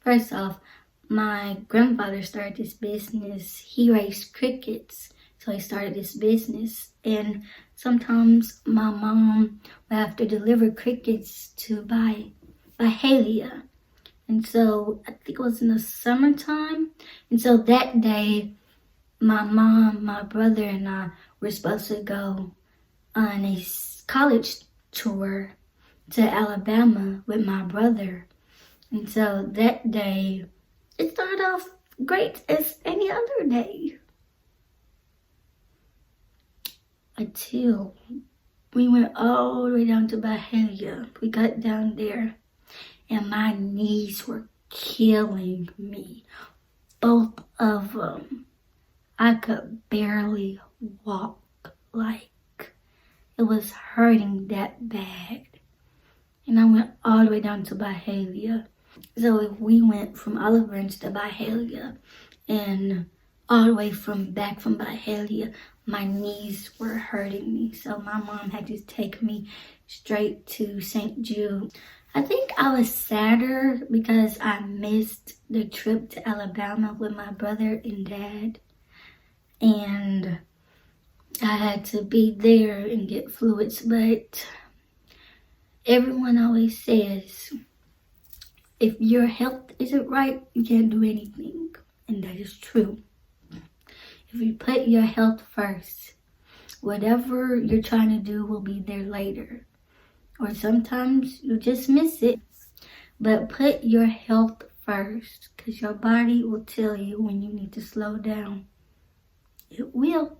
First off, my grandfather started this business. He raised crickets, so he started this business. And sometimes my mom would have to deliver crickets to Byhalia. And so I think it was in the summertime. And so that day, my mom, my brother, and I were supposed to go on a college tour to Alabama with my brother. And so that day, it started off great as any other day. Until we went all the way down to Byhalia. We got down there and my knees were killing me. Both of them. I could barely walk. Like, it was hurting that bad. And I went all the way down to Byhalia. So we went from Olive Branch to Byhalia, and all the way back from Byhalia, my knees were hurting me. So my mom had to take me straight to St. Jude. I think I was sadder because I missed the trip to Alabama with my brother and dad. And I had to be there and get fluids, but everyone always says, if your health isn't right, you can't do anything. And that is true. If you put your health first, whatever you're trying to do will be there later. Or sometimes you just miss it. But put your health first, because your body will tell you when you need to slow down. It will.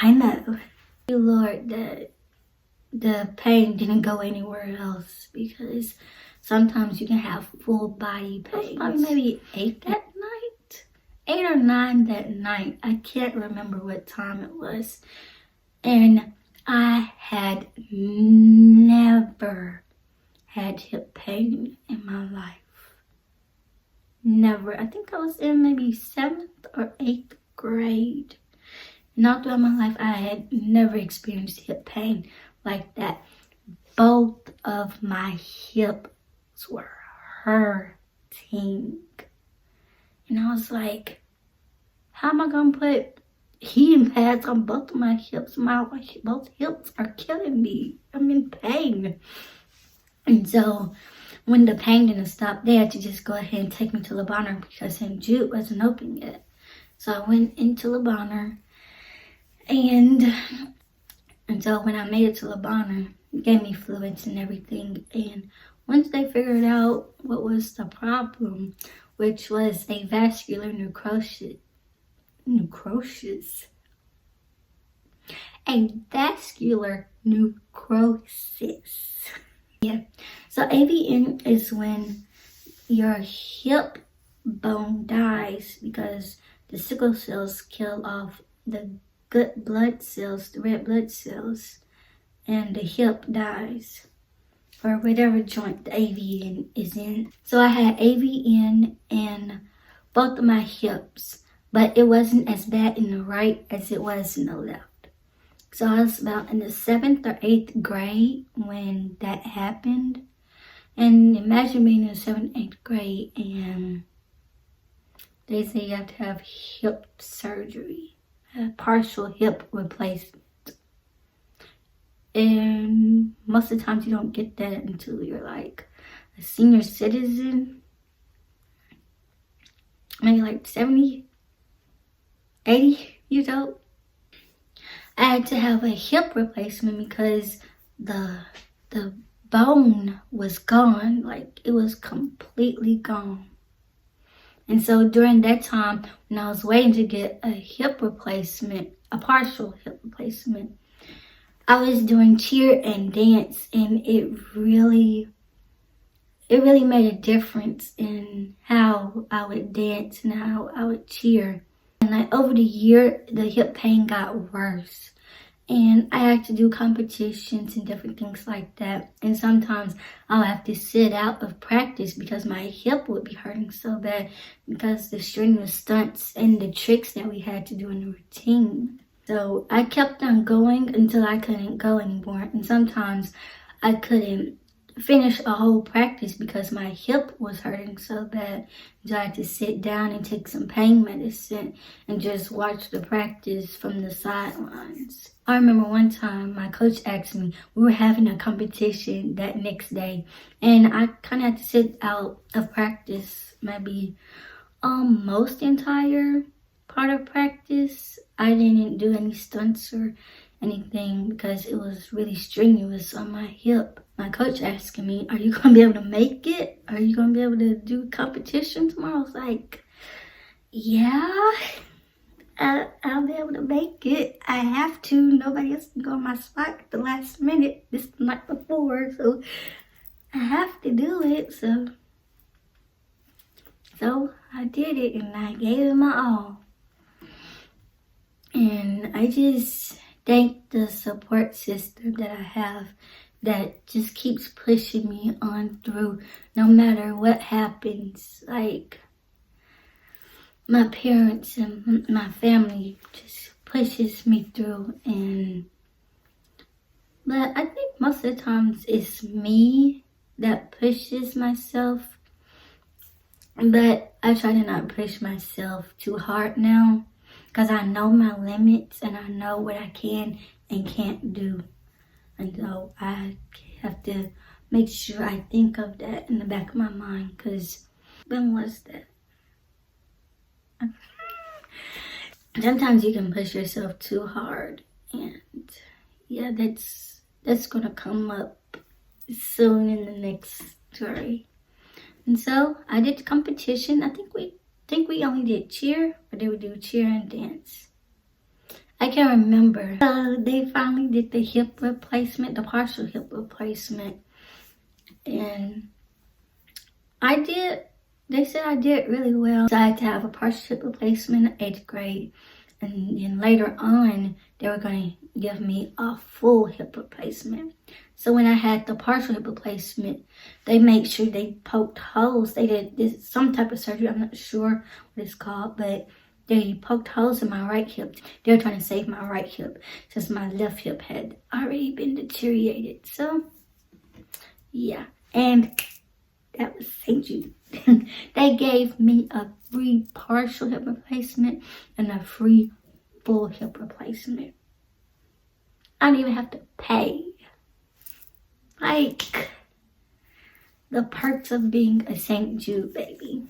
I know. Thank you, Lord, that the pain didn't go anywhere else, because sometimes you can have full body pain. Probably maybe 8 that night. 8 or 9 that night. I can't remember what time it was. And I had never had hip pain in my life. Never. I think I was in maybe 7th or 8th grade. And all throughout my life, I had never experienced hip pain like that. Both of my hips were hurting. And I was like, how am I going to put heating pads on both of my hips? Both hips are killing me. I'm in pain. And so when the pain didn't stop, they had to just go ahead and take me to Le Bonheur because St. Jude wasn't open yet. So I went into Le Bonheur. And so when I made it to Le Bonheur, they gave me fluids and everything. And once they figured out what was the problem, which was a vascular necrosis. A vascular necrosis. Yeah. So AVN is when your hip bone dies because the sickle cells kill off the good blood cells, the red blood cells, and the hip dies, or whatever joint the AVN is in. So I had AVN in both of my hips, but it wasn't as bad in the right as it was in the left. So I was about in the 7th or 8th grade when that happened. And imagine being in the 7th, 8th grade and they say you have to have hip surgery, a partial hip replacement. And most of the times you don't get that until you're like a senior citizen. Maybe like 70, 80 years old. I had to have a hip replacement because the bone was gone. Like, it was completely gone. And so during that time, when I was waiting to get a hip replacement, a partial hip replacement, I was doing cheer and dance, and it really made a difference in and how I would dance and how I would cheer. And like over the year, the hip pain got worse. And I had to do competitions and different things like that. And sometimes I'll have to sit out of practice because my hip would be hurting so bad because the strenuous stunts and the tricks that we had to do in the routine. So I kept on going until I couldn't go anymore. And sometimes I couldn't finish a whole practice because my hip was hurting so bad. So I had to sit down and take some pain medicine and just watch the practice from the sidelines. I remember one time my coach asked me, we were having a competition that next day, and I kind of had to sit out of practice maybe most entire part of practice. I didn't do any stunts or anything because it was really strenuous on my hip. My coach asking me, are you going to be able to make it? Are you going to be able to do competition tomorrow? I was like, yeah, I'll be able to make it. I have to. Nobody else can go on my spot at the last minute. This is the night before, so I have to do it. So I did it, and I gave it my all. And I just thank the support system that I have that just keeps pushing me on through no matter what happens. Like, my parents and my family just pushes me through. But I think most of the times it's me that pushes myself. But I try to not push myself too hard now, because I know my limits and I know what I can and can't do. And so I have to make sure I think of that in the back of my mind, because when was that? Sometimes you can push yourself too hard, and yeah, that's gonna come up soon in the next story. And so I did the competition. I think we only did cheer, or did we do cheer and dance? I can't remember. So they finally did the hip replacement, the partial hip replacement. And they said I did really well. So I had to have a partial hip replacement in 8th grade. And then later on, they were going to give me a full hip replacement. So when I had the partial hip replacement, they made sure they poked holes. They did some type of surgery. I'm not sure what it's called, but they poked holes in my right hip. They were trying to save my right hip since my left hip had already been deteriorated. So, yeah. And that was St. Jude. They gave me a free partial hip replacement and a free full hip replacement. I didn't even have to pay. Like, the perks of being a St. Jude baby.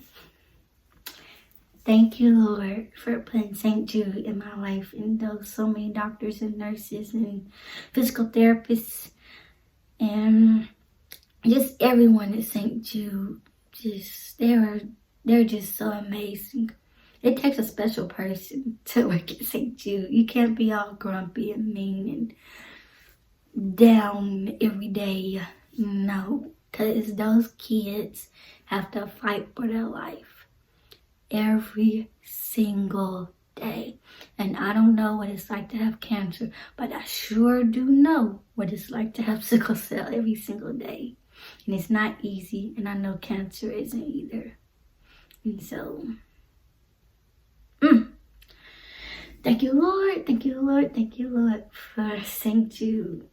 Thank you, Lord, for putting St. Jude in my life, and those so many doctors and nurses and physical therapists and just everyone at St. Jude. They're just so amazing. It takes a special person to work at St. Jude. You can't be all grumpy and mean and down every day. No, because those kids have to fight for their life every single day. And I don't know what it's like to have cancer, but I sure do know what it's like to have sickle cell every single day. And it's not easy, and I know cancer isn't either. And so, thank you, Lord. Thank you, Lord. Thank you, Lord, for St. Jude.